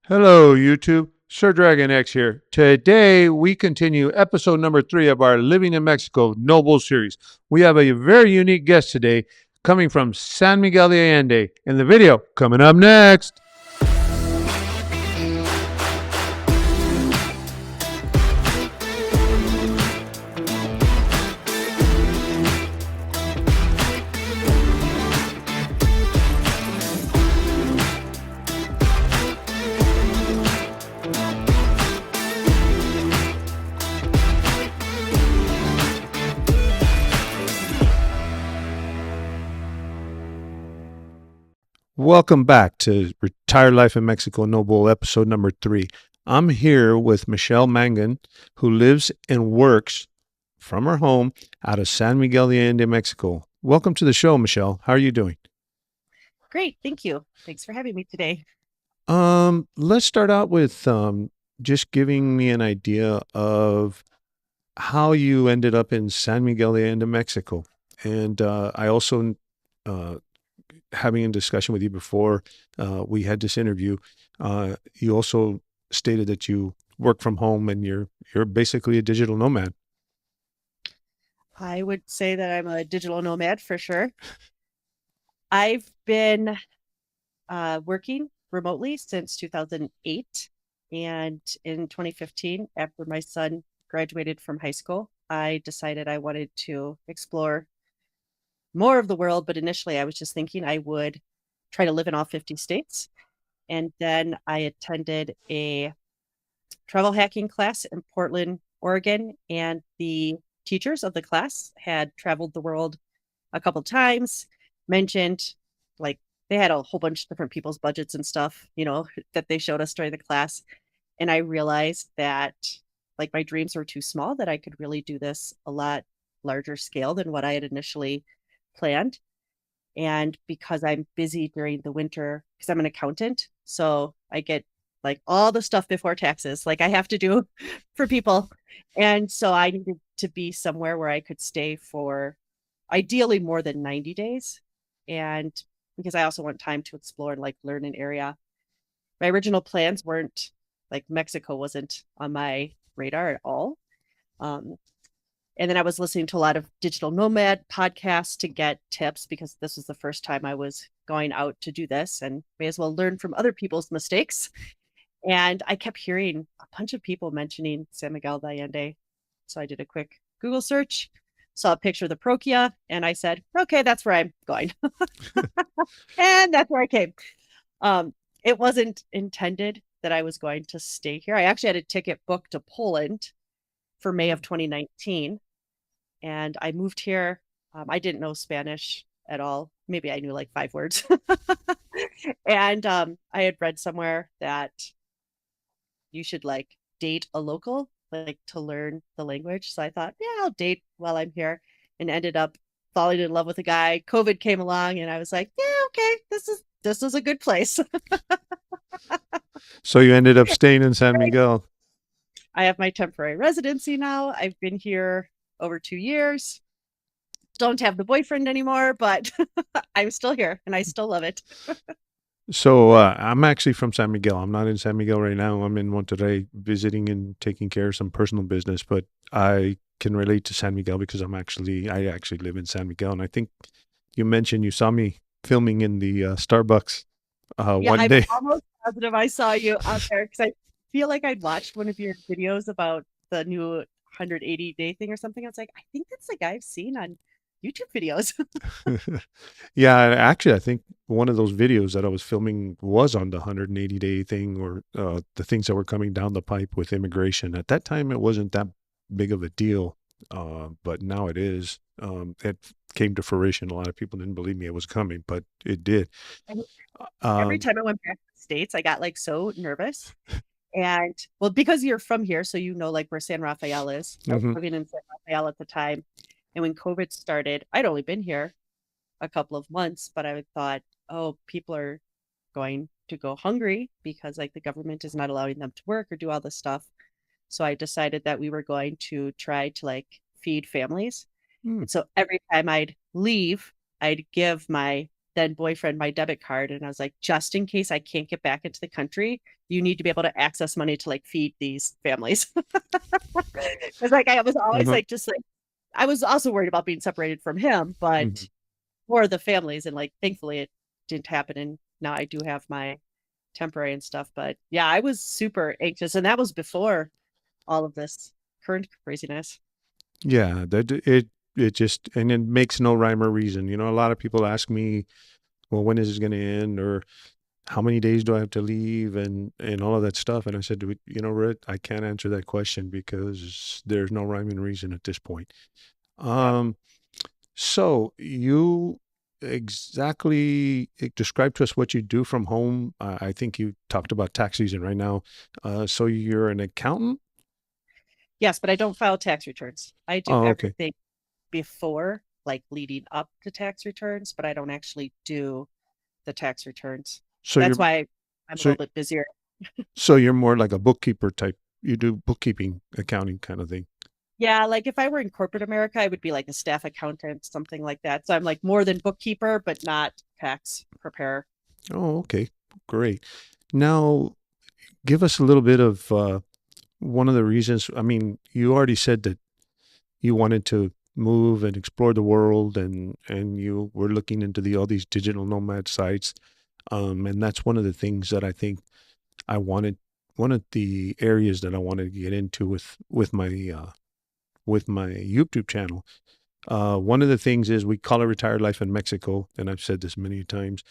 Hello, YouTube. Sir Dragon X here. Today, we continue episode number 3 of our Living in Mexico Noble series. We have a very unique guest today coming from San Miguel de Allende in the video coming up next. Welcome back to Retired Life in Mexico Noble episode number 3. I'm here with Michelle Mangan, who lives and works from her home out of San Miguel de Allende, Mexico. Welcome to the show, Michelle. How are you doing? Great. Thank you. Thanks for having me today. Let's start out with just giving me an idea of how you ended up in San Miguel de Allende, Mexico. And I also, uh, having a discussion with you before we had this interview, you also stated that you work from home and you're basically a digital nomad. I would say that I'm a digital nomad for sure. I've been working remotely since 2008. And in 2015, after my son graduated from high school, I decided I wanted to explore more of the world. But initially, I was just thinking I would try to live in all 50 states. And then I attended a travel hacking class in Portland, Oregon, and the teachers of the class had traveled the world a couple times, mentioned like they had a whole bunch of different people's budgets and stuff, that they showed us during the class. And I realized that like my dreams were too small, that I could really do this a lot larger scale than what I had initially planned. And because I'm busy during the winter, because I'm an accountant, so I get like all the stuff before taxes, like I have to do for people. And so I needed to be somewhere where I could stay for ideally more than 90 days. And because I also want time to explore and like learn an area. My original plans weren't like Mexico wasn't on my radar at all. Um, and then I was listening to a lot of digital nomad podcasts to get tips because this was the first time I was going out to do this and may as well learn from other people's mistakes. And I kept hearing a bunch of people mentioning San Miguel de Allende. So I did a quick Google search, saw a picture of the Prokia, and I said, okay, that's where I'm going. And that's where I came. It wasn't intended that I was going to stay here. I actually had a ticket booked to Poland for May of 2019. And I moved here. I didn't know Spanish at all. Maybe I knew like 5 words. And I had read somewhere that you should like date a local, like to learn the language. So I thought, yeah, I'll date while I'm here, and ended up falling in love with a guy. COVID came along, and I was like, yeah, okay, this is a good place. So you ended up staying in San Miguel. I have my temporary residency now. I've been here over 2 years. Don't have the boyfriend anymore, but I'm still here and I still love it. So I'm actually from San Miguel. I'm not in San Miguel right now. I'm in Monterrey visiting and taking care of some personal business, but I can relate to San Miguel because I actually live in San Miguel. And I think you mentioned you saw me filming in the Starbucks Yeah, one I'm day. almost positive I saw you out there because I feel like I'd watched one of your videos about the new 180-day thing or something. I was like, I think that's the guy I've seen on YouTube videos. Yeah, actually, I think one of those videos that I was filming was on the 180-day thing or the things that were coming down the pipe with immigration. At that time, it wasn't that big of a deal, but now it is. It came to fruition. A lot of people didn't believe me it was coming, but it did. And every Um, time I went back to the States, I got like so nervous. And well, because you're from here, so you know like where San Rafael is. I was mhm. living in San Rafael at the time. And when COVID started, I'd only been here a couple of months, but I thought, oh, people are going to go hungry because like the government is not allowing them to work or do all this stuff. So I decided that we were going to try to like feed families. Mm. And so every time I'd leave, I'd give my then boyfriend my debit card. And I was like, just in case I can't get back into the country, you need to be able to access money to like feed these families. It's like I was always Uh-huh. like, just like, I was also worried about being separated from him, but Mhm. for the families. And like, thankfully it didn't happen. And now I do have my temporary and stuff. But yeah, I was super anxious. And that was before all of this current craziness. Yeah, it just and it makes no rhyme or reason. A lot of people ask me, well, when is this going to end, or how many days do I have to leave, and all of that stuff. And I said, Rit, I can't answer that question because there's no rhyme and reason at this point. Yeah. Um, so you exactly describe to us what you do from home. I think you talked about tax season right now. So you're an accountant? Yes, but I don't file tax returns. I do Oh, okay. everything before, like leading up to tax returns, but I don't actually do the tax returns. So That's you're why I'm a so little bit busier. so you're more like a bookkeeper type. You do bookkeeping, accounting kind of thing. Yeah, like if I were in corporate America, I would be like a staff accountant, something like that. So I'm like more than bookkeeper, but not tax preparer. Oh, okay. Great. Now, give us a little bit of one of the reasons. I mean, you already said that you wanted to move and explore the world, and you were looking into all these digital nomad sites. And that's one of the things that I think I wanted, one of the areas that I wanted to get into with my YouTube channel. One of the things is we call it Retired Life in Mexico, and I've said this many times,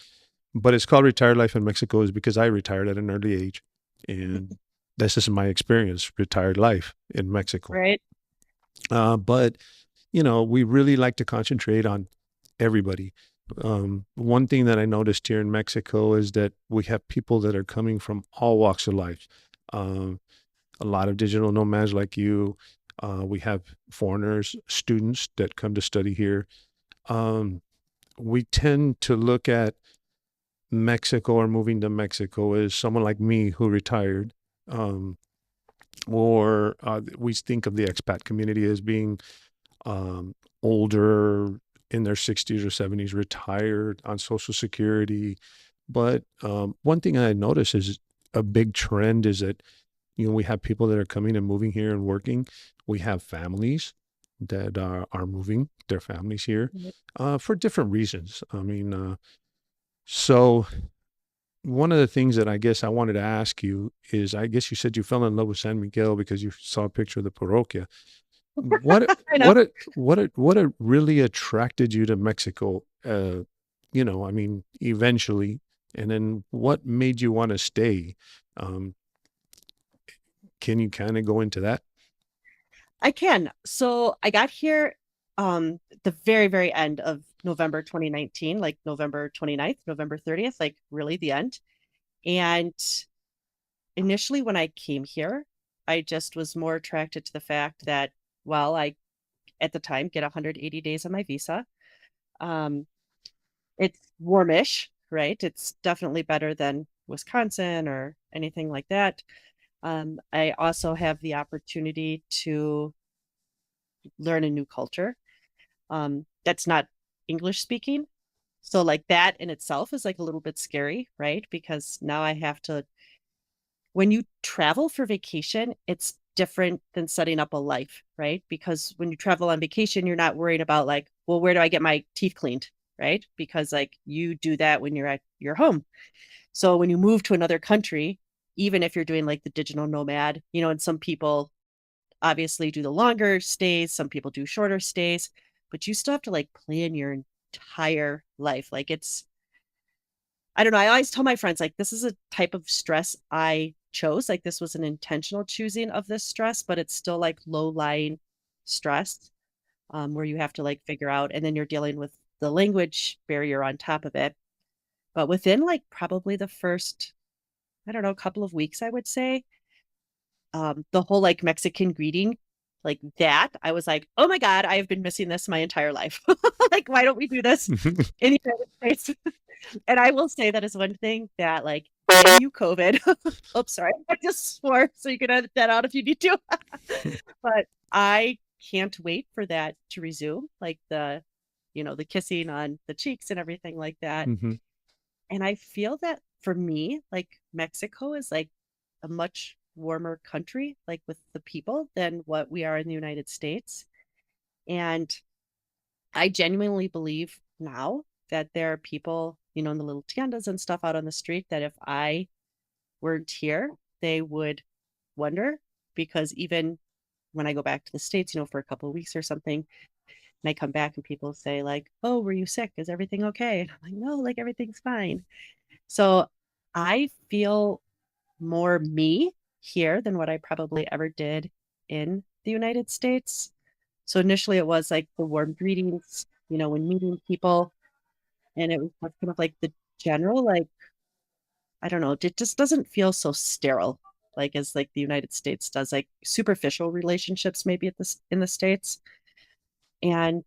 but it's called Retired Life in Mexico is because I retired at an early age, and this is my experience, retired life in Mexico. Right? But we really like to concentrate on everybody. One thing that I noticed here in Mexico is that we have people that are coming from all walks of life. Um, a lot of digital nomads like you. We have foreigners, students that come to study here. Um, we tend to look at Mexico or moving to Mexico as someone like me who retired. Um, or we think of the expat community as being older, in their 60s or 70s, retired on Social Security. But one thing I notice is a big trend is that we have people that are coming and moving here and working. We have families that are moving their families here for different reasons. I mean, so one of the things that I guess I wanted to ask you is, I guess you said you fell in love with San Miguel because you saw a picture of the parroquia. I know. What really attracted you to Mexico? I mean, eventually, and then what made you want to stay? Um, can you kind of go into that? I can. So I got here the very, very end of November 2019, like November 29th, November 30th, like really the end. And initially when I came here, I just was more attracted to the fact that, well, I at the time get 180 days on my visa. Um, it's warmish, right? It's definitely better than Wisconsin or anything like that. I also have the opportunity to learn a new culture that's not English speaking. So like that in itself is like a little bit scary, right? Because now I have to, when you travel for vacation, it's different than setting up a life, right? Because when you travel on vacation, you're not worried about like, well, where do I get my teeth cleaned, right? Because like you do that when you're at your home. So when you move to another country, even if you're doing like the digital nomad, and some people obviously do the longer stays, some people do shorter stays, but you still have to like plan your entire life. Like I don't know. I always tell my friends, like, this is a type of stress I chose. Like, this was an intentional choosing of this stress, but it's still like low lying stress where you have to like figure out, and then you're dealing with the language barrier on top of it. But within like probably the first, I don't know, couple of weeks, I would say, the whole like Mexican greeting, like that, I was like, oh my God, I have been missing this my entire life. Like, why don't we do this in the United States? And I will say that is one thing that, like, damn you, COVID. Oops, sorry. I just swore, so you can edit that out if you need to. But I can't wait for that to resume. Like the kissing on the cheeks and everything like that. Hmm. And I feel that for me, like Mexico is like a much warmer country, like with the people than what we are in the United States. And I genuinely believe now that there are people, in the little tiendas and stuff out on the street that if I weren't here, they would wonder because even when I go back to the States, for a couple of weeks or something, and I come back and people say like, "Oh, were you sick? Is everything okay?" And I'm like, "No, like everything's fine." So I feel more me here than what I probably ever did in the United States. So initially it was like the warm greetings, when meeting people, and it was kind of like the general, like, I don't know, it just doesn't feel so sterile, like as like the United States does, like superficial relationships maybe at this in the States. And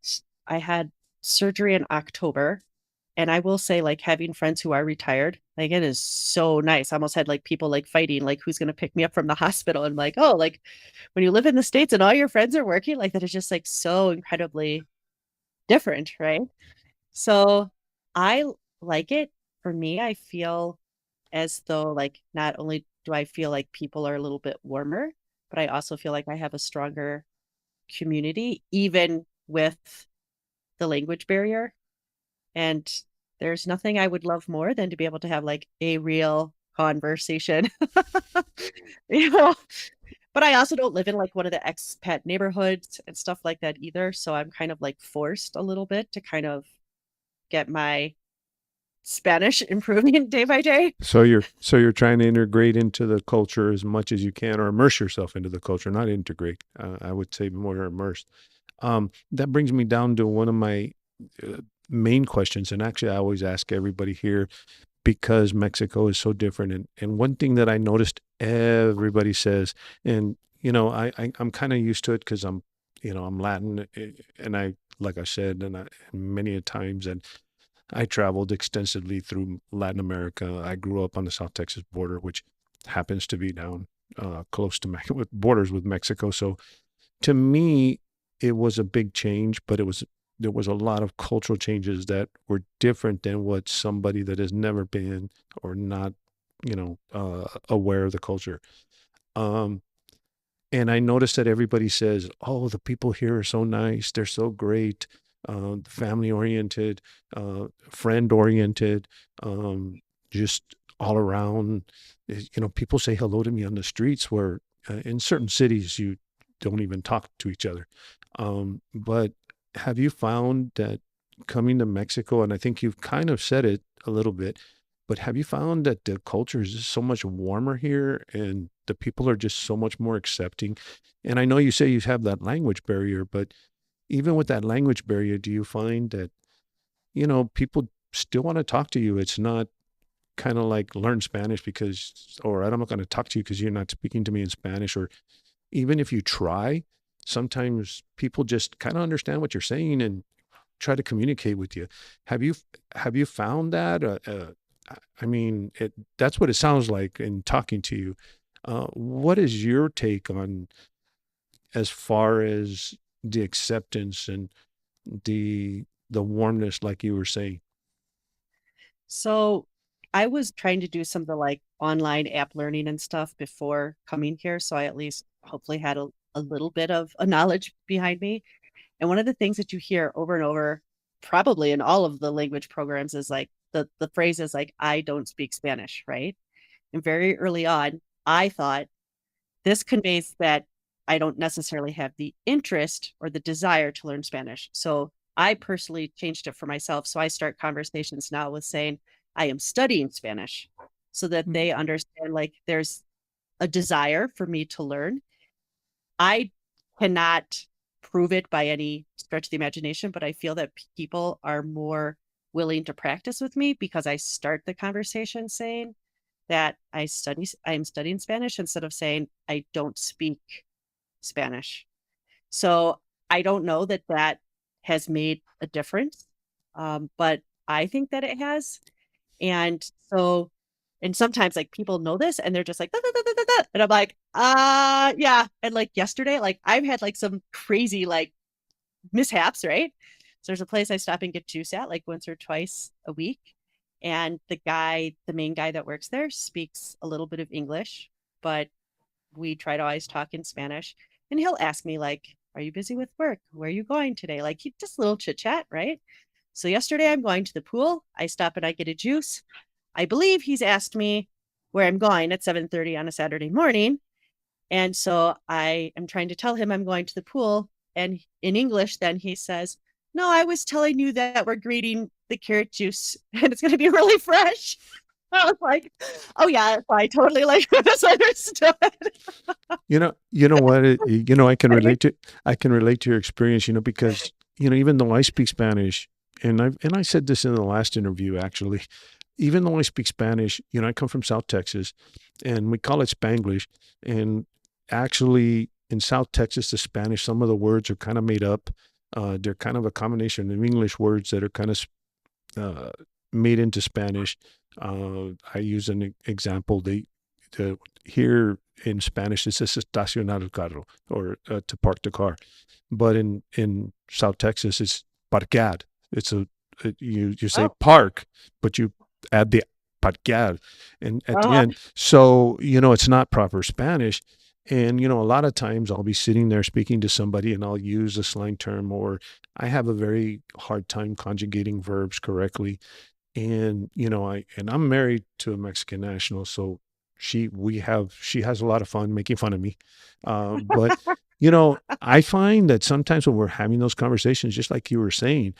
I had surgery in October. And I will say, like, having friends who are retired, like, it is so nice. I almost had like people like fighting, like, who's going to pick me up from the hospital. And like, oh, like when you live in the States and all your friends are working, like, that is just like so incredibly different. Right. So I like it. For me, I feel as though, like, not only do I feel like people are a little bit warmer, but I also feel like I have a stronger community, even with the language barrier. And there's nothing I would love more than to be able to have like a real conversation. you know, but I also don't live in like one of the expat neighborhoods and stuff like that either. So I'm kind of like forced a little bit to kind of get my Spanish improving day by day. So you're trying to integrate into the culture as much as you can, or immerse yourself into the culture, not integrate. I would say more immersed. That brings me down to one of my main questions, and actually, I always ask everybody here because Mexico is so different. And one thing that I noticed everybody says, and I'm kind of used to it because I'm Latin, and I like I said, and many a times, and I traveled extensively through Latin America. I grew up on the South Texas border, which happens to be down close to with borders with Mexico. So to me, it was a big change, but there was a lot of cultural changes that were different than what somebody that has never been or not, aware of the culture. Um, and I noticed that everybody says, "Oh, the people here are so nice. They're so great, family oriented, friend oriented, just all around." People say hello to me on the streets where in certain cities you don't even talk to each other. But have you found that coming to Mexico, and I think you've kind of said it a little bit, but have you found that the culture is just so much warmer here and the people are just so much more accepting? And I know you say you have that language barrier, but even with that language barrier, do you find that, people still want to talk to you? It's not kind of like learn Spanish or I'm not going to talk to you because you're not speaking to me in Spanish. Or even if you try, sometimes people just kind of understand what you're saying and try to communicate with you. Have you have you found that? I mean, that's what it sounds like in talking to you. What is your take on as far as the acceptance and the warmness, like you were saying? So I was trying to do some of the like online app learning and stuff before coming here. So I at least hopefully had a little bit of a knowledge behind me. And one of the things that you hear over and over, probably in all of the language programs, is like the phrase is like, I don't speak Spanish, right? And very early on, I thought this conveys that I don't necessarily have the interest or the desire to learn Spanish. So I personally changed it for myself. So I start conversations now with saying, I am studying Spanish so that they understand like there's a desire for me to learn. I cannot prove it by any stretch of the imagination, but I feel that people are more willing to practice with me because I start the conversation saying that I am studying Spanish instead of saying I don't speak Spanish. So I don't know that that has made a difference, but I think that it has. And so, and sometimes like people know this and they're just like, "Da, da, da, da, da, da." And I'm like, yeah. And like yesterday, like I've had like some crazy like mishaps, right? So there's a place I stop and get juice at like once or twice a week. And the main guy that works there speaks a little bit of English, but we try to always talk in Spanish. And he'll ask me, like, are you busy with work? Where are you going today? Like, just a little chit chat, right? So yesterday I'm going to the pool. I stop and I get a juice. I believe he's asked me where I'm going at 7:30 on a Saturday morning. And so I am trying to tell him I'm going to the pool. And in English, then he says, no, I was telling you that we're greeting the carrot juice and it's going to be really fresh. I was like, oh, yeah, I totally like misunderstood. You know what? I can relate to your experience. Because even though I speak Spanish, and I said this in the last interview actually, even though I speak Spanish, I come from South Texas, and we call it Spanglish, and actually in South Texas, the Spanish, some of the words are kind of made up. They're kind of a combination of English words that are kind of uh, made into Spanish. I use an example. Here in Spanish, it says estacionar el carro, or to park the car. But in South Texas, it's parquear. It's you say Oh, park, but you add the parquear and at the uh-huh. end. So, it's not proper Spanish. And, a lot of times I'll be sitting there speaking to somebody and I'll use a slang term, or I have a very hard time conjugating verbs correctly. And, I'm married to a Mexican national. So she has a lot of fun making fun of me. But, I find that sometimes when we're having those conversations, just like you were saying,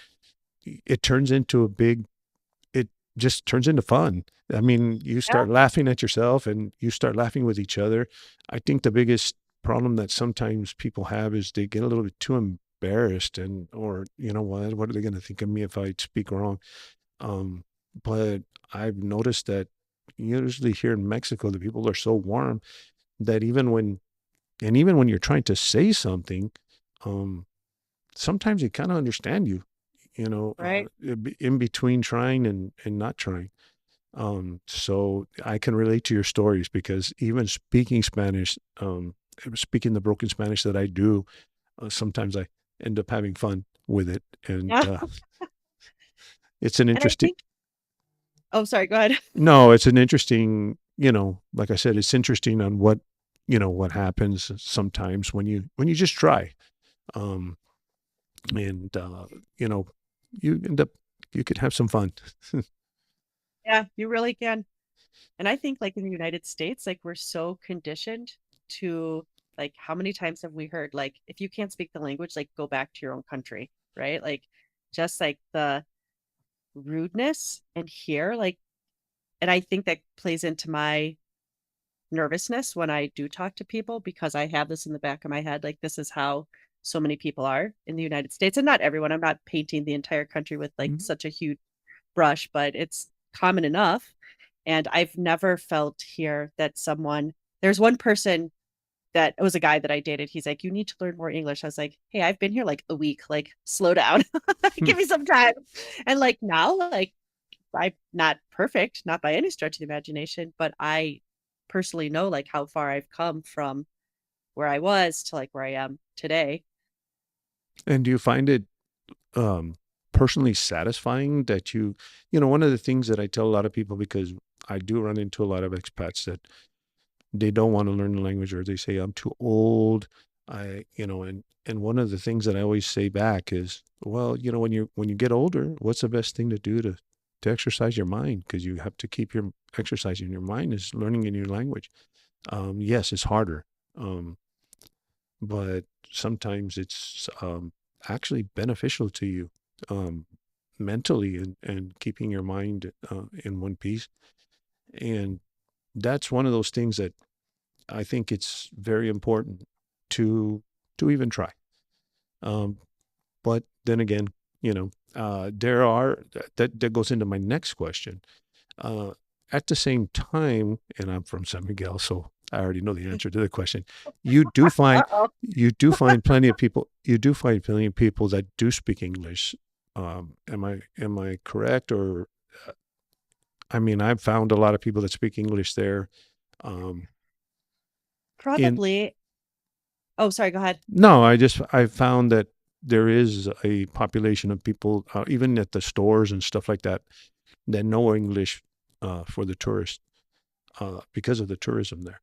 it turns into it just turns into fun. I mean, you Yeah, start laughing at yourself and you start laughing with each other. I think the biggest problem that sometimes people have is they get a little bit too embarrassed, or, what are they going to think of me if I speak wrong? Um, but I've noticed that usually here in Mexico, the people are so warm that even when you're trying to say something, um, sometimes they kind of understand you, right. in between trying and not trying. So I can relate to your stories, because even speaking Spanish, speaking the broken Spanish that I do, sometimes I end up having fun with it. And Yeah. it's an And I interesting, think, oh, sorry, go ahead. no, it's an interesting, like I said, it's interesting on what happens sometimes when you just try. Um, and, you know, you end up, you could have some fun. Yeah, you really can. And I think like in the United States, like we're so conditioned to like how many times have we heard like if you can't speak the language, like go back to your own country, right? Like just like the rudeness and here, like, and I think that plays into my nervousness when I do talk to people because I have this in the back of my head. Like, this is how so many people are in the United States. And not everyone, I'm not painting the entire country with like Mhm. such a huge brush, but it's common enough. And I've never felt here that there's one person that it was a guy that I dated. He's like, you need to learn more English. I was like, hey, I've been here like a week, like, slow down, give me some time. And like now, like, I'm not perfect, not by any stretch of the imagination, but I personally know like how far I've come from where I was to like where I am today. And do you find it um, personally satisfying that one of the things that I tell a lot of people, because I do run into a lot of expats that they don't want to learn the language, or they say I'm too old. And one of the things that I always say back is, well, when you get older, what's the best thing to do to exercise your mind? Because you have to keep your exercising your mind is learning a new language. Yes, it's harder. Um, but sometimes it's actually beneficial to you, um, mentally, and keeping your mind in one piece. And that's one of those things that I think it's very important to even try. Um, but then again, there are that goes into my next question. Uh, at the same time, and I'm from San Miguel, so I already know the answer to the question. You do find Uh-oh. you do find plenty of people that do speak English. Am I correct? Or I mean, I've found a lot of people that speak English there. Um, in Probably. Oh, sorry, go ahead. No, I found that. there is a population of people, even at the stores and stuff like that, that know English for the tourists because of the tourism there.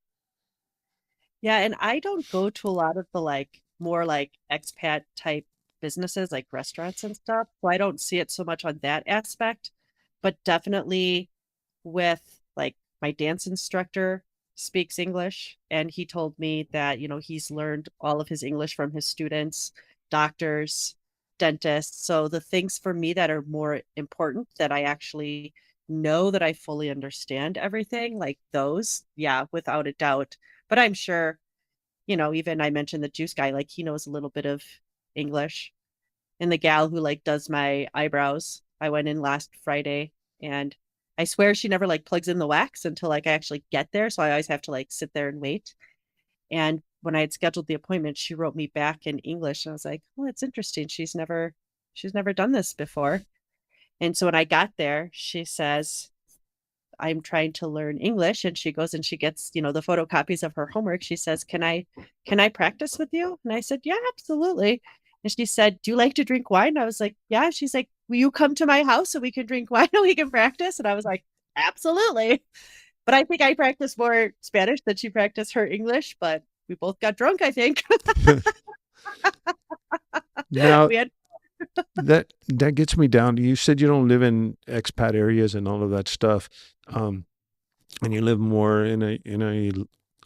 Yeah, and I don't go to a lot of the like more like expat type businesses like restaurants and stuff. So I don't see it so much on that aspect, but definitely with like my dance instructor speaks English and he told me that, he's learned all of his English from his students, doctors, dentists. So the things for me that are more important that I actually know that I fully understand everything, like those, yeah, without a doubt. But I'm sure, even I mentioned the juice guy, like he knows a little bit of English. And the gal who like does my eyebrows, I went in last Friday and I swear she never like plugs in the wax until like I actually get there. So I always have to like sit there and wait. And when I had scheduled the appointment, she wrote me back in English and I was like, "Oh, it's interesting. She's never done this before." And so when I got there, she says, "I'm trying to learn English." And she goes and she gets, the photocopies of her homework. She says, "Can I practice with you?" And I said, "Yeah, absolutely." And she said, "Do you like to drink wine?" I was like, "Yeah." She's like, "Will you come to my house so we can drink wine and we can practice?" And I was like, "Absolutely." But I think I practiced more Spanish than she practiced her English, but we both got drunk, I think. Now, We had that gets me down. You said you don't live in expat areas and all of that stuff, and you live more in a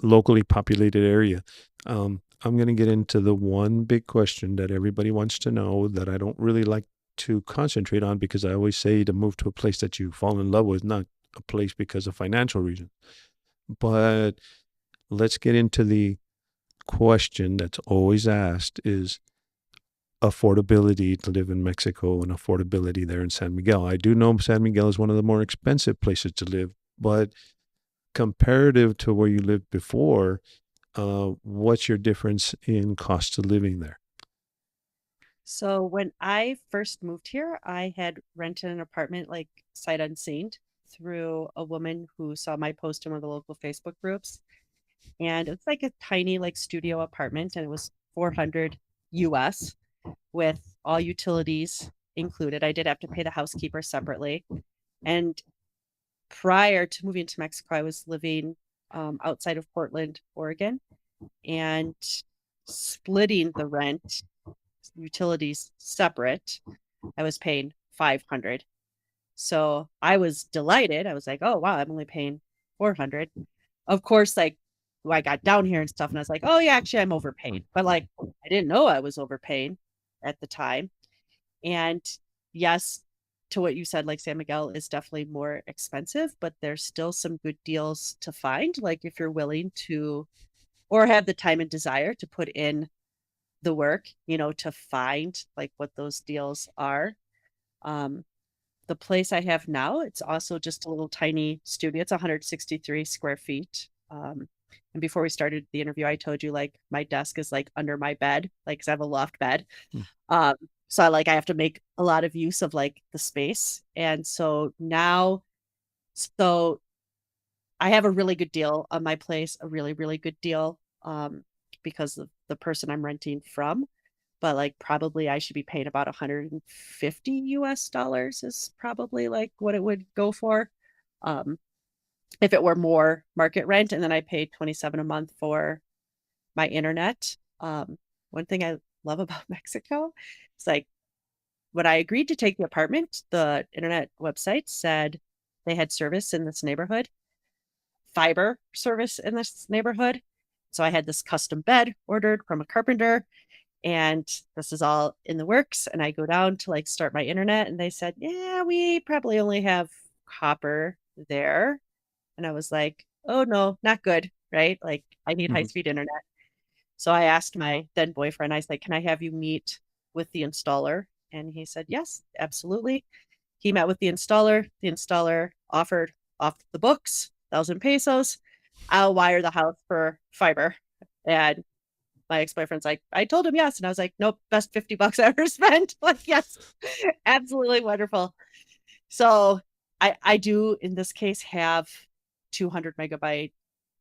locally populated area. I'm going to get into the one big question that everybody wants to know that I don't really like to concentrate on because I always say to move to a place that you fall in love with, not a place because of financial reasons. But let's get into the question that's always asked is affordability to live in Mexico and affordability there in San Miguel. I do know San Miguel is one of the more expensive places to live, but comparative to where you lived before, what's your difference in cost of living there? So when I first moved here, I had rented an apartment like sight unseen through a woman who saw my post in one of the local Facebook groups. And it's like a tiny like studio apartment and it was 400 US with all utilities included. I did have to pay the housekeeper separately. And prior to moving to Mexico, I was living outside of Portland, Oregon, and splitting the rent utilities separate. I was paying 500. So I was delighted. I was like, "Oh wow, I'm only paying 400." Of course, like I got down here and stuff, and I was like, "Oh yeah, actually I'm overpaid." But like I didn't know I was overpaying at the time. And yes, to what you said, like San Miguel is definitely more expensive, but there's still some good deals to find. Like if you're willing to or have the time and desire to put in the work, to find like what those deals are. Um, the place I have now, it's also just a little tiny studio. It's 163 square feet. And before we started the interview, I told you like my desk is like under my bed, like 'cause I have a loft bed. Hmm. Um, so I have to make a lot of use of like the space. And so now, so I have a really good deal on my place, a really, really good deal. Because of the person I'm renting from, but like probably I should be paying about 150 US dollars is probably like what it would go for. Um, if it were more market rent, and then I paid 27 a month for my internet. One thing I love about Mexico is like when I agreed to take the apartment, the internet website said they had service in this neighborhood, fiber service in this neighborhood. So I had this custom bed ordered from a carpenter and this is all in the works. And I go down to like start my internet and they said, "Yeah, we probably only have copper there." And I was like, "Oh no, not good." Right. Like I need high Mhm. speed internet. So I asked my then boyfriend, I said, "Can I have you meet with the installer?" And he said, "Yes, absolutely." He met with the installer. The installer offered off the books, 1,000 pesos. I'll wire the house for fiber. And my ex-boyfriend's like, I told him yes. And I was like, nope, best 50 bucks I ever spent. Like, yes, absolutely wonderful. So I do in this case have 200 megabyte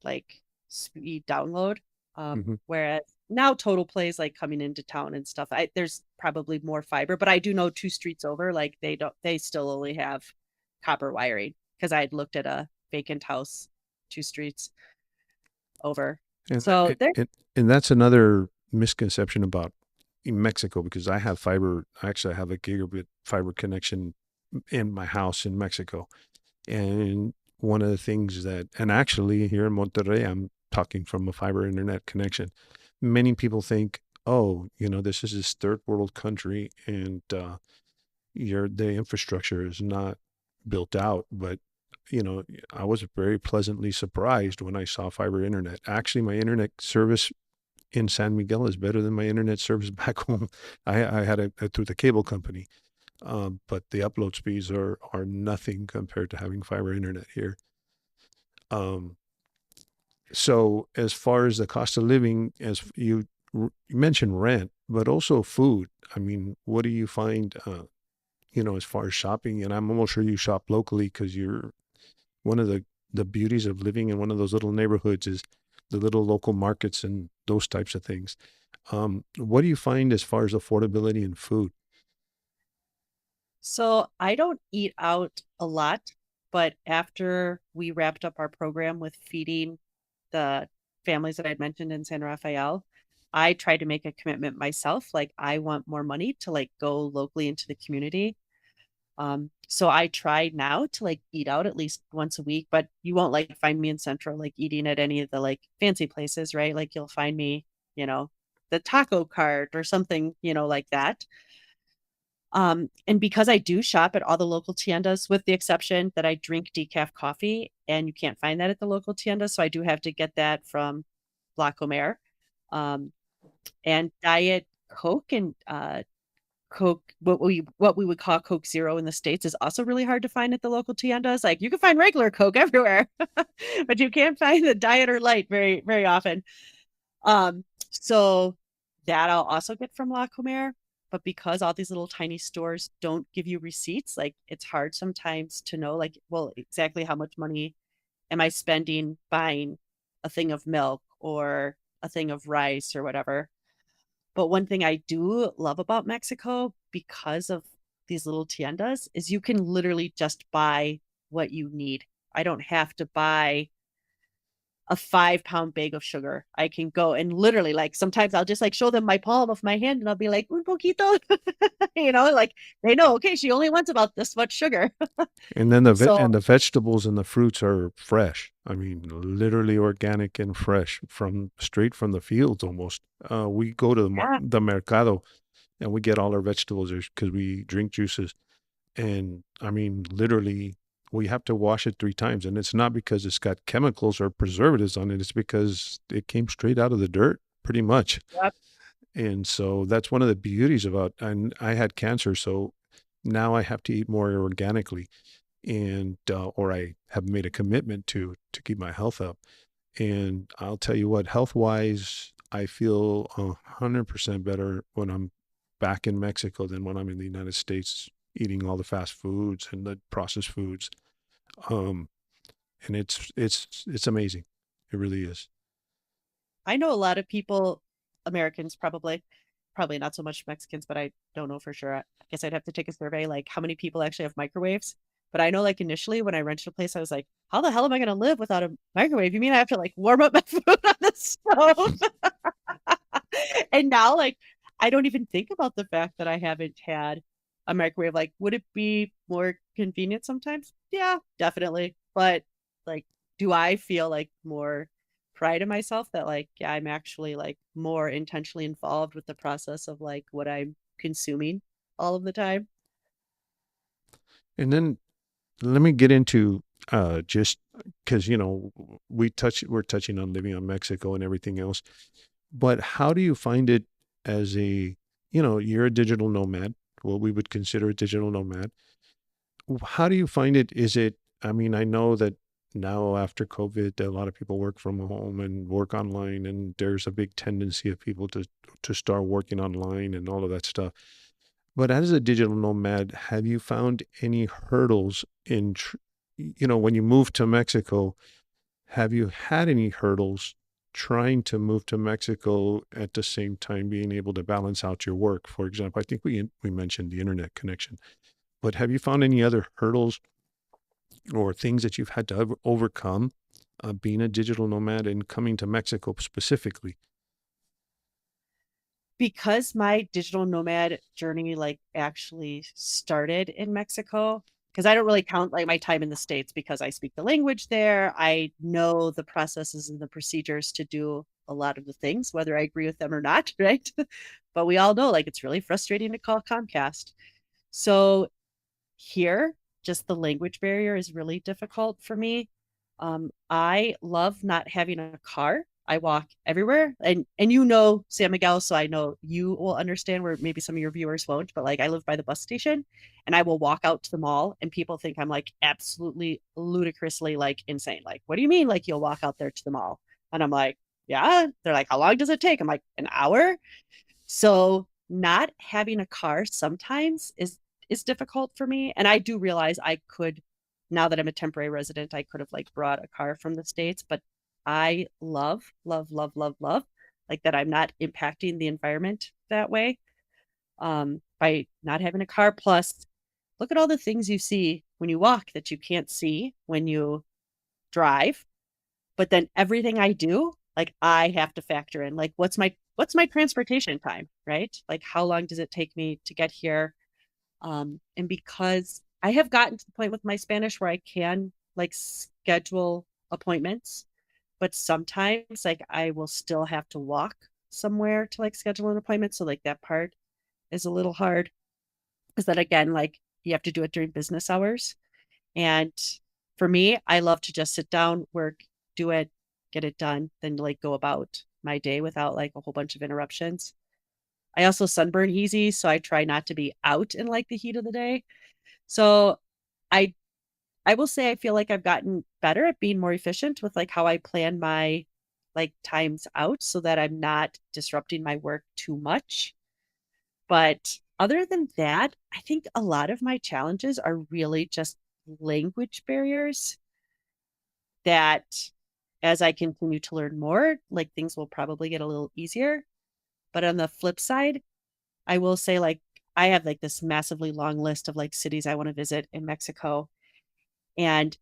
like speed download. Mhm. Whereas now Total Play's like coming into town and stuff. There's probably more fiber, but I do know 2 streets over, like they still only have copper wiring because I had looked at a vacant house 2 streets over. And, So there, and that's another misconception about in Mexico because I have fiber. Actually, I have a gigabit fiber connection in my house in Mexico. And one of the things that, and actually here in Monterrey, I'm talking from a fiber internet connection. Many people think, oh, this is this third world country and the infrastructure is not built out. But, I was very pleasantly surprised when I saw fiber internet. Actually, my internet service in San Miguel is better than my internet service back home. I had it through the cable company. But the upload speeds are nothing compared to having fiber internet here. Um, so as far as the cost of living, as you mentioned rent, but also food. I mean, what do you find, as far as shopping? And I'm almost sure you shop locally because you're one of the beauties of living in one of those little neighborhoods is the little local markets and those types of things. What do you find as far as affordability in food? so I don't eat out a lot, but after we wrapped up our program with feeding the families that I'd mentioned in San Rafael, I tried to make a commitment myself. Like I want more money to like go locally into the community. So I try now to like eat out at least once a week, but you won't like find me in Central like eating at any of the like fancy places, right? Like you'll find me, you know, the taco cart or something, like that. And because I do shop at all the local tiendas, with the exception that I drink decaf coffee, and you can't find that at the local tiendas, so I do have to get that from La Comer. Um, and Diet Coke and Coke, what we would call Coke Zero in the States, is also really hard to find at the local tiendas. Like you can find regular Coke everywhere, but you can't find the diet or light very, very often. So that I'll also get from La Comer. But because all these little tiny stores don't give you receipts, like it's hard sometimes to know, like, well, exactly how much money am I spending buying a thing of milk or a thing of rice or whatever. But one thing I do love about Mexico, because of these little tiendas, is you can literally just buy what you need. I don't have to buy a 5 pound bag of sugar. I can go and literally, like, sometimes I'll just like show them my palm of my hand and I'll be like, un poquito, like they know, okay, she only wants about this much sugar. And then So, the vegetables and the fruits are fresh. I mean, literally organic and fresh from straight from the fields almost. We go to yeah, the mercado and we get all our vegetables because we drink juices. And I mean, literally, we have to wash it 3 times. And it's not because it's got chemicals or preservatives on it. It's because it came straight out of the dirt, pretty much. yep. And so that's one of the beauties about, and I had cancer. So now I have to eat more organically and or I have made a commitment to keep my health up. And I'll tell you what, health wise, I feel 100% better when I'm back in Mexico than when I'm in the United States eating all the fast foods and the processed foods. Um, and it's amazing. It really is. I know a lot of people, Americans probably not so much Mexicans, but I don't know for sure. I guess I'd have to take a survey, like how many people actually have microwaves. But I know, like initially when I rented a place, I was like, how the hell am I going to live without a microwave? You mean I have to like warm up my food on the stove? And now, like, I don't even think about the fact that I haven't had a microwave. Like, would it be more convenient sometimes? Yeah, definitely. But like, do I feel like more pride in myself that like, yeah, I'm actually like more intentionally involved with the process of like what I'm consuming all of the time? And then let me get into just because we're touching on living on Mexico and everything else. But how do you find it as you're a digital nomad, what we would consider a digital nomad. How do you find it? I mean, I know that now after COVID, a lot of people work from home and work online, and there's a big tendency of people to start working online and all of that stuff. But as a digital nomad, have you found any hurdles when you moved to Mexico, have you had any hurdles trying to move to Mexico at the same time being able to balance out your work? For example, I think we mentioned the internet connection, but have you found any other hurdles or things that you've had to overcome being a digital nomad and coming to Mexico specifically? Because my digital nomad journey like actually started in Mexico, because I don't really count like my time in the States because I speak the language there. I know the processes and the procedures to do a lot of the things, whether I agree with them or not, right? But we all know like it's really frustrating to call Comcast. So here, just the language barrier is really difficult for me. I love not having a car. I walk everywhere, and you know San Miguel, so I know you will understand where maybe some of your viewers won't. But like, I live by the bus station, and I will walk out to the mall, and people think I'm like absolutely ludicrously like insane. Like, what do you mean? Like, you'll walk out there to the mall? And I'm like, yeah. They're like, how long does it take? I'm like, an hour. So not having a car sometimes is difficult for me. And I do realize I could, now that I'm a temporary resident, I could have like brought a car from the States, but I love, love, love, love, love like that I'm not impacting the environment that way. By not having a car. Plus, look at all the things you see when you walk that you can't see when you drive. But then everything I do, like I have to factor in like what's my transportation time, right? Like how long does it take me to get here? And because I have gotten to the point with my Spanish where I can like schedule appointments, but sometimes like I will still have to walk somewhere to like schedule an appointment. So like that part is a little hard because then again, like you have to do it during business hours. And for me, I love to just sit down, work, do it, get it done, then like go about my day without like a whole bunch of interruptions. I also sunburn easy, so I try not to be out in like the heat of the day. So I I will say I feel like I've gotten better at being more efficient with like how I plan my like times out so that I'm not disrupting my work too much. But other than that, I think a lot of my challenges are really just language barriers that as I continue to learn more, like things will probably get a little easier. But on the flip side, I will say like I have like this massively long list of like cities I want to visit in Mexico. And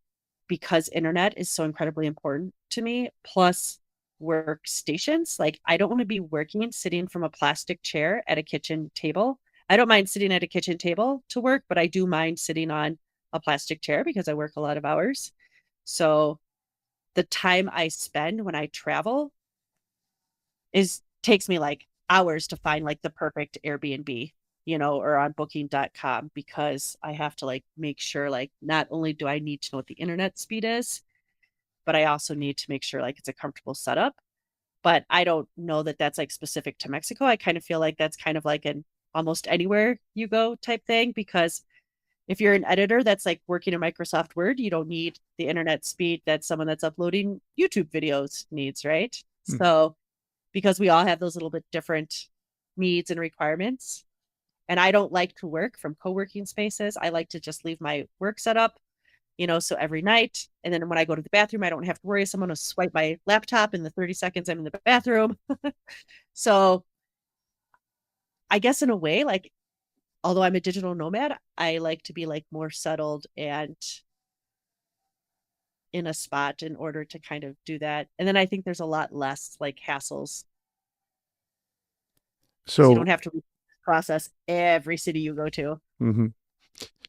because internet is so incredibly important to me, plus workstations, like I don't want to be working sitting from a plastic chair at a kitchen table. I don't mind sitting at a kitchen table to work, but I do mind sitting on a plastic chair because I work a lot of hours. So the time I spend when I travel is takes me like hours to find like the perfect Airbnb, or on booking.com because I have to like make sure like not only do I need to know what the internet speed is, but I also need to make sure like it's a comfortable setup. But I don't know that that's like specific to Mexico. I kind of feel like that's kind of like an almost anywhere you go type thing because if you're an editor that's like working in Microsoft Word, you don't need the internet speed that someone that's uploading YouTube videos needs, right? Hmm. So because we all have those little bit different needs and requirements. And I don't like to work from co-working spaces. I like to just leave my work set up, so every night. And then when I go to the bathroom, I don't have to worry someone will swipe my laptop in the 30 seconds I'm in the bathroom. So I guess in a way, like, although I'm a digital nomad, I like to be like more settled and in a spot in order to kind of do that. And then I think there's a lot less like hassles because you don't So, have to process every city you go to. mhm.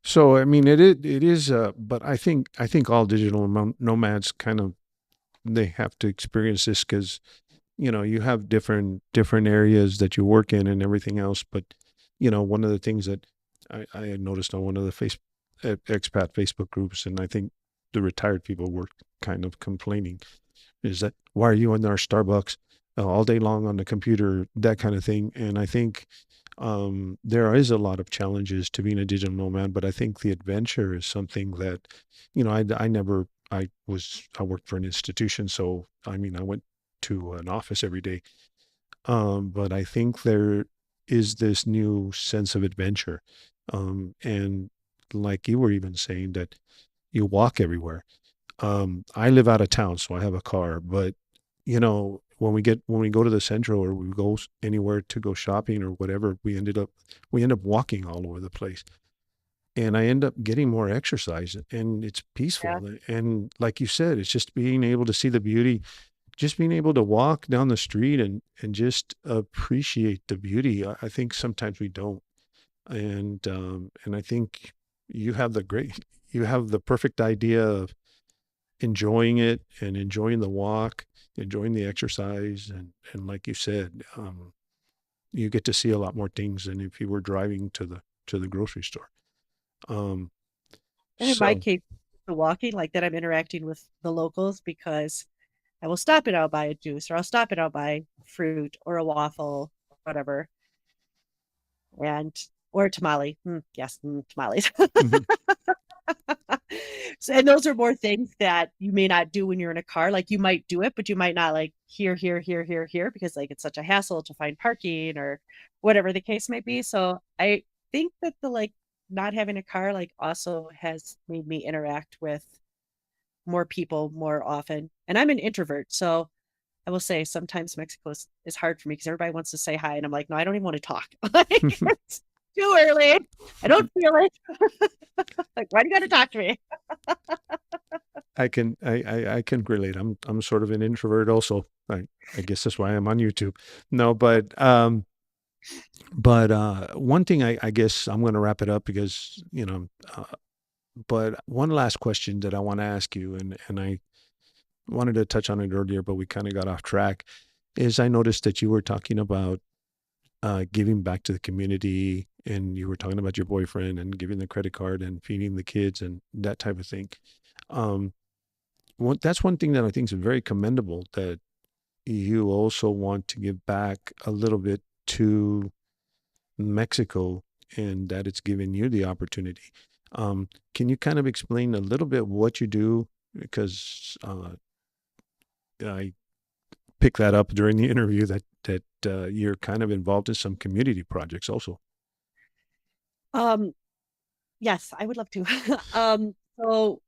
So I mean, it is, but I think all digital nomads kind of they have to experience this because you have different areas that you work in and everything else. But one of the things that I had noticed on one of the expat Facebook groups, and I think the retired people were kind of complaining, is that why are you in our Starbucks all day long on the computer, that kind of thing. And I think there is a lot of challenges to being a digital nomad, but I think the adventure is something that, I never, I worked for an institution. So, I mean, I went to an office every day. But I think there is this new sense of adventure. And like you were even saying that you walk everywhere. I live out of town, so I have a car, but when we go to the central or we go anywhere to go shopping or whatever, we end up walking all over the place, and I end up getting more exercise, and it's Yeah. peaceful. And like you said, it's just being able to see the beauty, just being able to walk down the street and just appreciate the beauty. I think sometimes we don't, and I think you have you have the perfect idea of enjoying it and enjoying the walk, enjoying the exercise, and like you said, you get to see a lot more things than if you were driving to the grocery store. Um, And in my so case, the walking, like that I'm interacting with the locals because I will stop and I'll buy a juice or I'll stop and I'll buy fruit or a waffle, whatever. And or a tamale. Yes, tamales. mhm, So, and those are more things that you may not do when you're in a car. Like you might do it, but you might not like here, because like it's such a hassle to find parking or whatever the case may be. So I think that the like not having a car like also has made me interact with more people more often. And I'm an introvert, so I will say sometimes Mexico is hard for me because everybody wants to say hi, and I'm like, no, I don't even want to talk. Like it's too early. I don't feel it. Like, why do you got to talk to me? I can relate. I'm sort of an introvert also. I guess that's why I'm on YouTube. No, but one thing I guess I'm going to wrap it up because but one last question that I want to ask you, and I wanted to touch on it earlier, but we kind of got off track. Is I noticed that you were talking about giving back to the community, and you were talking about your boyfriend and giving the credit card and feeding the kids and that type of thing. Um, that's one thing that I think is very commendable, that you also want to give back a little bit to Mexico and that it's given you the opportunity. Can you kind of explain a little bit what you do? Because I picked that up during the interview that you're kind of involved in some community projects also. Um, yes, I would love to. So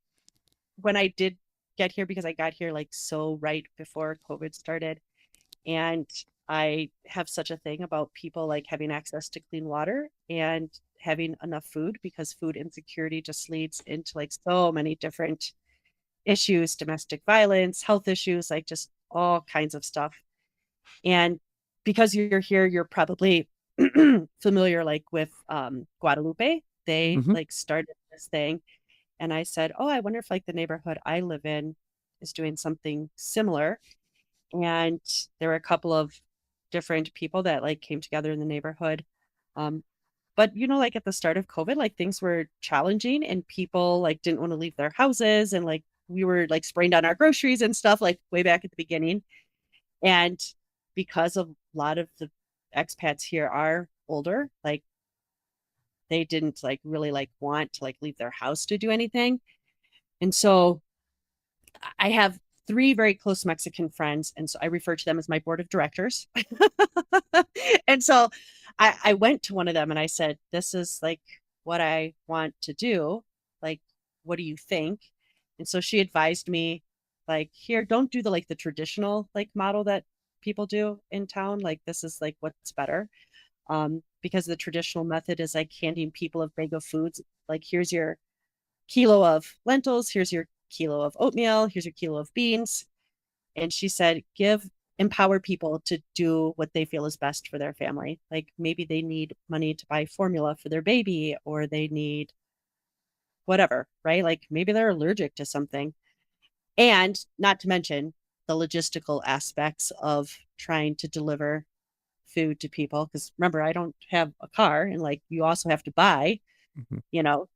when I did get here, because I got here like so right before COVID started, and I have such a thing about people like having access to clean water and having enough food because food insecurity just leads into like so many different issues, domestic violence, health issues, like just all kinds of stuff. And because you're here, you're probably familiar like with Guadalupe. They Hmm. like started this thing. And I said, oh, I wonder if like the neighborhood I live in is doing something similar. And there were a couple of different people that like came together in the neighborhood. Um, but like at the start of COVID, like things were challenging and people like didn't want to leave their houses, and like we were like spraying down our groceries and stuff like way back at the beginning. And because of a lot of the expats here are older, like they didn't like really like want to like leave their house to do anything. And so I have three very close Mexican friends, and so I refer to them as my board of directors. And so I went to one of them and I said, this is like what I want to do. Like, what do you think? And so she advised me, like, here, don't do the like the traditional like model that people do in town. Like, this is like what's better. Because the traditional method is like handing people a bag of foods. Like, here's your kilo of lentils, here's your kilo of oatmeal, here's your kilo of beans. And she said, empower people to do what they feel is best for their family. Like maybe they need money to buy formula for their baby, or they need whatever, right? Like maybe they're allergic to something. And not to mention the logistical aspects of trying to deliver food to people. Because remember, I don't have a car, and like you also have to buy Hmm.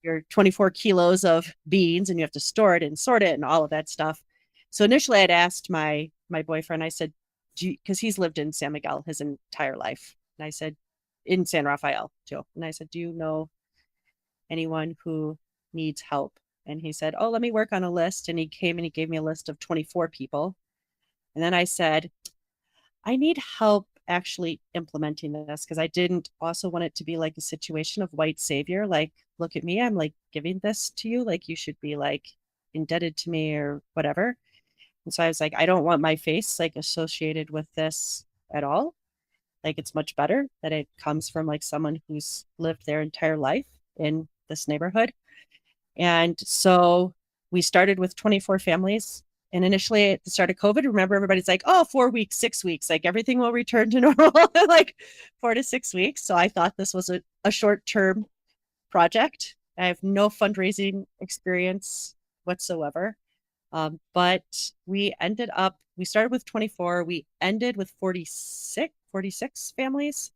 your 24 kilos of beans, and you have to store it and sort it and all of that stuff. So initially I'd asked my boyfriend, I said, because he's lived in San Miguel his entire life. And I said, in San Rafael too. And I said, do you know anyone who needs help? And he said, oh, let me work on a list. And he came and he gave me a list of 24 people. And then I said, I need help actually implementing this because I didn't also want it to be like a situation of white savior. Like, look at me, I'm like giving this to you. Like, you should be like indebted to me or whatever. And so I was like, I don't want my face like associated with this at all. Like it's much better that it comes from like someone who's lived their entire life in this neighborhood. And so we started with 24 families. And initially at the start of COVID, remember everybody's like, oh, 4 weeks, 6 weeks, like everything will return to normal in like 4 to 6 weeks. So I thought this was a short term project. I have no fundraising experience whatsoever. But we started with 24, we ended with 46 families,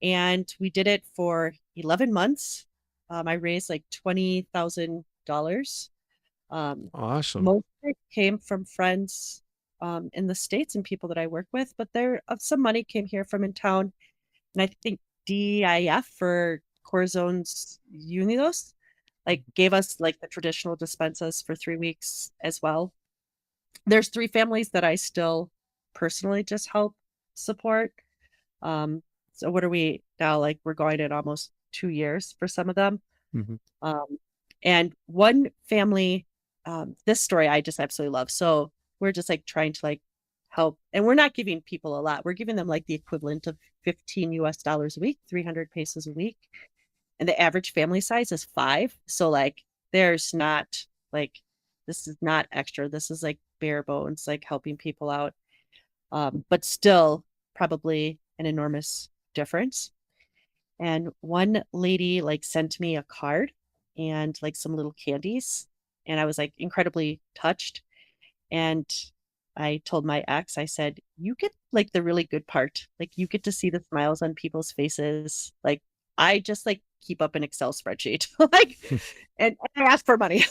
and we did it for 11 months. I raised like $20,000. Um, Awesome. Most of it came from friends in the States and people that I work with, but some money came here from in town. And I think DIF for Corazones Unidos like gave us like the traditional despensas for 3 weeks as well. There's three families that I still personally just help support. So what are we now? Like we're going in almost 2 years for some of them. Hmm. Um, and one family, this story I just absolutely love. So we're just like trying to like help, and we're not giving people a lot. We're giving them like the equivalent of 15 US dollars a week, 300 pesos a week. And the average family size is five. So like there's not like this is not extra. This is like bare bones, like helping people out. But still probably an enormous difference. And one lady like sent me a card and like some little candies. And I was like incredibly touched. And I told my ex, I said, you get like the really good part. Like you get to see the smiles on people's faces. Like I just like keep up an Excel spreadsheet. Like and I ask for money.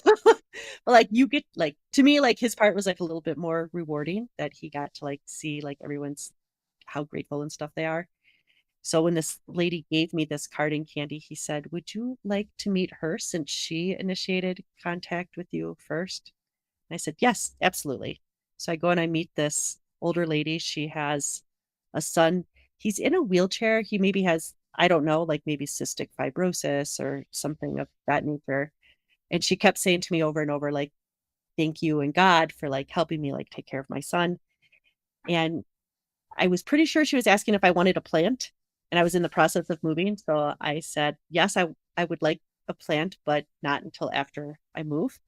But like you get like to me, like his part was like a little bit more rewarding that he got to like see like everyone's how grateful and stuff they are. So when this lady gave me this card and candy, he said, would you like to meet her since she initiated contact with you first? And I said, yes, absolutely. So I go and I meet this older lady. She has a son. He's in a wheelchair. He maybe has, I don't know, like maybe cystic fibrosis or something of that nature. And she kept saying to me over and over, like, thank you and God for like helping me like take care of my son. And I was pretty sure she was asking if I wanted a plant, and I was in the process of moving. So I said, yes, I would like a plant, but not until after I move.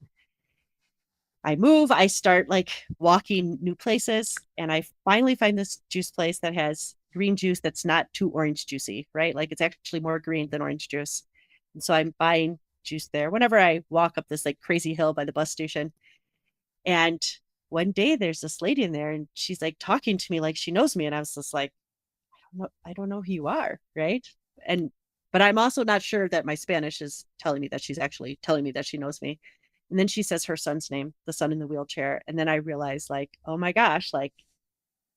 I start like walking new places, and I finally find this juice place that has green juice that's not too orange juicy, right? Like it's actually more green than orange juice. And so I'm buying juice there whenever I walk up this like crazy hill by the bus station. And one day there's this lady in there and she's like talking to me like she knows me. And I was just like, I don't know who you are, right? And but I'm also not sure that my Spanish is telling me that she's actually telling me that she knows me. And then she says her son's name, the son in the wheelchair, and then I realized, like, oh my gosh, like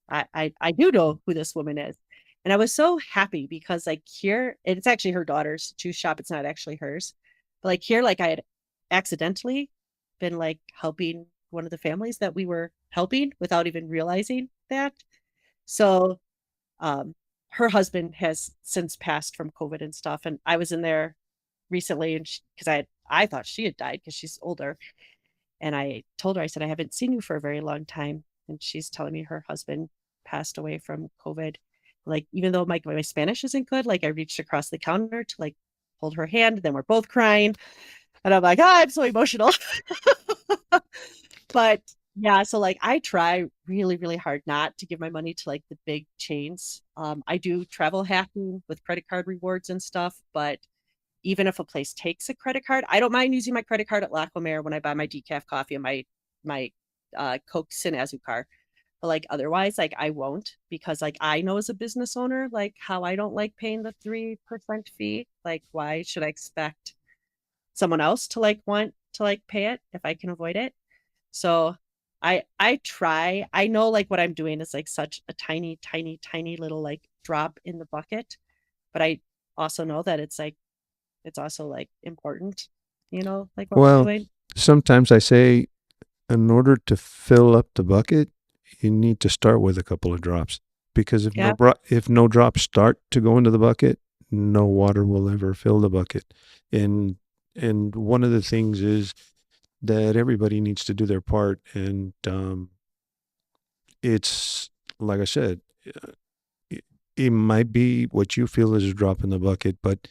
I do know who this woman is, and I was so happy because like here it's actually her daughter's juice shop. It's not actually hers, but like here, like I had accidentally been like helping one of the families that we were helping without even realizing that. So um, her husband has since passed from COVID and stuff. And I was in there recently, and because I thought she had died because she's older, and I told her I said I haven't seen you for a very long time, and she's telling me her husband passed away from COVID. Like even though my Spanish isn't good, like I reached across the counter to like hold her hand, then we're both crying, and I'm like, oh, I'm so emotional. But yeah, so like I try really, really hard not to give my money to like the big chains. I do travel hacking with credit card rewards and stuff, but even if a place takes a credit card, I don't mind using my credit card at La Comer when I buy my decaf coffee and my Coke Sin Azucar. But like otherwise, like I won't because like I know as a business owner, like how I don't like paying the 3% fee. Like why should I expect someone else to like want to like pay it if I can avoid it? So I try. I know like what I'm doing is like such a tiny, tiny, tiny little like drop in the bucket, but I also know that it's also like important, like what we're Well, doing. sometimes I say, in order to fill up the bucket, you need to start with a couple of drops. Because Yeah. if no drops start to go into the bucket, no water will ever fill the bucket. And one of the things is that everybody needs to do their part. And it's like I said, uh, it, it might be what you feel is a drop in the bucket, but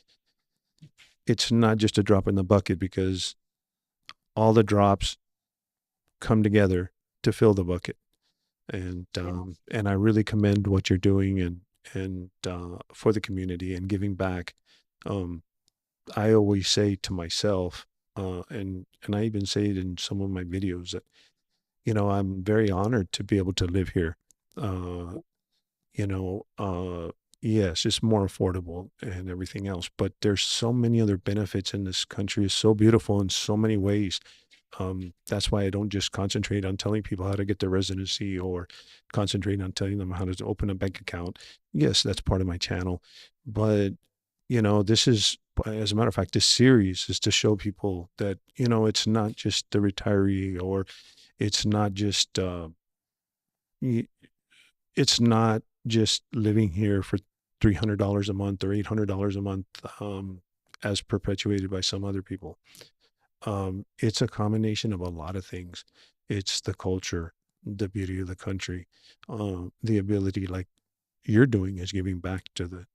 it's not just a drop in the bucket because all the drops come together to fill the bucket. Yeah. And I really commend what you're doing and for the community and giving back. Um, I always say to myself, and I even say it in some of my videos that I'm very honored to be able to live here. Uh, you know, yes, it's more affordable and everything else, but there's so many other benefits in this country. It's so beautiful in so many ways. That's why I don't just concentrate on telling people how to get their residency or concentrate on telling them how to open a bank account. Yes, that's part of my channel, but this is, as a matter of fact, this series is to show people that it's not just the retiree, or it's not just y- it's not just living here for $300 a month or $800 a month, as perpetuated by some other people. It's a combination of a lot of things. It's the culture, the beauty of the country, the ability, like you're doing, is giving back to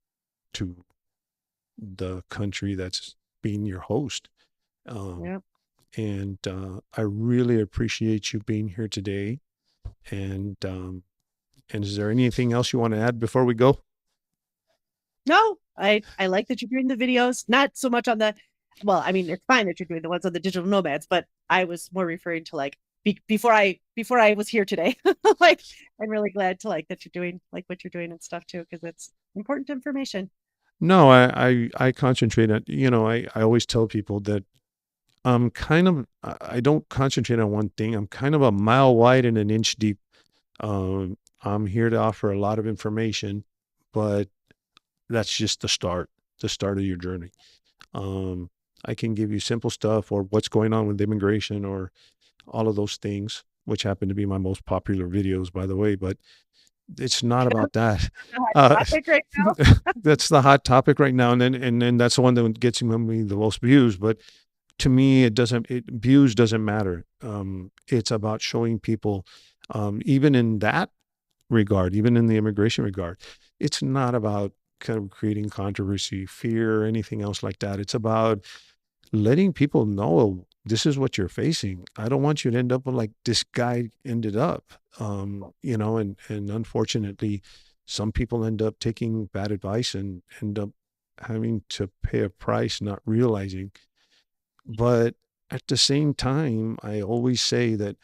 the country that's being your host. Um, Yeah. and I really appreciate you being here today. And is there anything else you want to add before we go? No, I like that you're doing the videos. Not so much on the, well, I mean, it's fine that you're doing the ones on the digital nomads, but I was more referring to like before I was here today. Like, I'm really glad to like that you're doing like what you're doing and stuff too, because it's important information. No, I concentrate on, I always tell people that I don't concentrate on one thing. I'm kind of a mile wide and an inch deep. I'm here to offer a lot of information, but that's just the start of your journey. Um, I can give you simple stuff, or what's going on with immigration, or all of those things, which happen to be my most popular videos, by the way, but it's not about that. Uh, Topic right now. that's the hot topic right now. And then that's the one that gets me the most views. But to me, views doesn't matter. It's about showing people, even in that regard, even in the immigration regard, it's not about kind of creating controversy, fear, or anything else like that. It's about letting people know this is what you're facing. I don't want you to end up like this guy ended up, and unfortunately, some people end up taking bad advice and end up having to pay a price, not realizing. But at the same time, I always say that,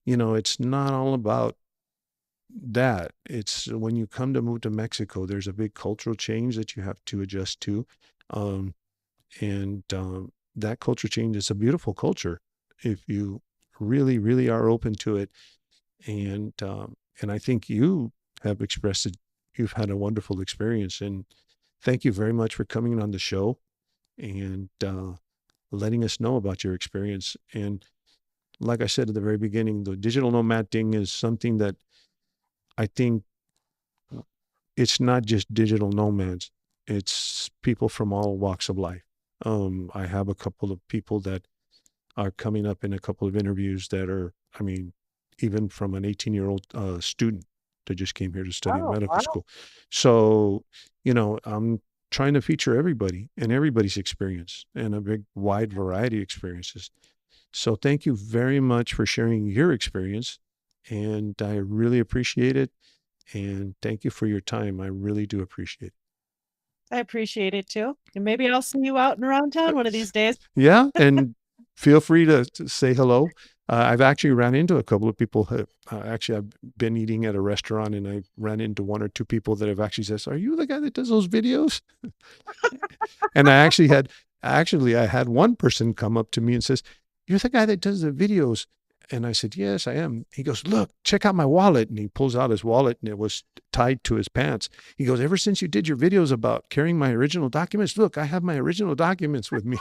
it's not all about that. It's when you come to move to Mexico, there's a big cultural change that you have to adjust to. Um, and that culture change is a beautiful culture if you really, really are open to it. And I think you have expressed it. You've had a wonderful experience, and thank you very much for coming on the show and letting us know about your experience. And like I said at the very beginning, the digital nomad thing is something that I think it's not just digital nomads, it's people from all walks of life. I have a couple of people that are coming up in a couple of interviews that are, I mean, even from an 18-year-old student that just came here to study in Oh, medical wow. school. So, I'm trying to feature everybody and everybody's experience and a big wide variety of experiences. So thank you very much for sharing your experience. And I really appreciate it. And thank you for your time. I really do appreciate I appreciate it too. And maybe I'll see you out and around town it. one of these days. Yeah. And feel free to say hello. I've actually ran into a couple of people. Actually, I've been eating at a restaurant and I ran into one or two people that have actually said, "Are you the guy that does those videos?" And I had one person come up to me and says, "You're the guy that does the videos." And I said, "Yes, I am." He goes, "Look, check out my wallet." And he pulls out his wallet and it was tied to his pants. He goes, "Ever since you did your videos about carrying my original documents, look, I have my original documents with me."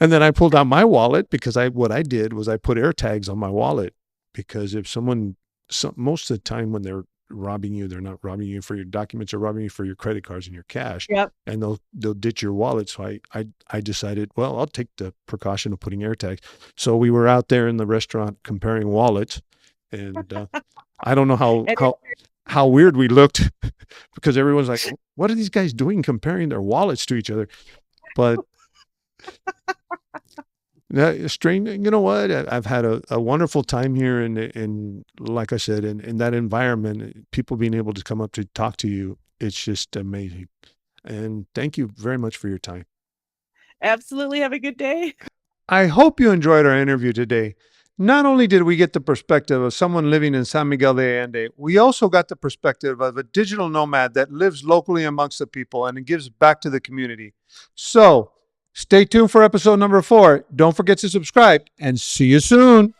And then I pulled out my wallet because what I did was I put air tags on my wallet, because if most of the time when they're robbing you, they're not robbing you for your documents, they're robbing you for your credit cards and your cash, Yep. and they'll ditch your wallet. So I decided, well, I'll take the precaution of putting air tags. So we were out there in the restaurant comparing wallets, And I don't know how And how how weird we looked because everyone's like, "What are these guys doing comparing their wallets to each other?" But strange, you know what? I've had a wonderful time here, and like I said, in that environment, people being able to come up to talk to you, it's just amazing. And thank you very much for your time. absolutely have a good day. I hope you enjoyed our interview today. Not only did we get the perspective of someone living in San Miguel de Allende, we also got the perspective of a digital nomad that lives locally amongst the people and gives back to the community. So stay tuned for episode number 4. Don't forget to subscribe and see you soon.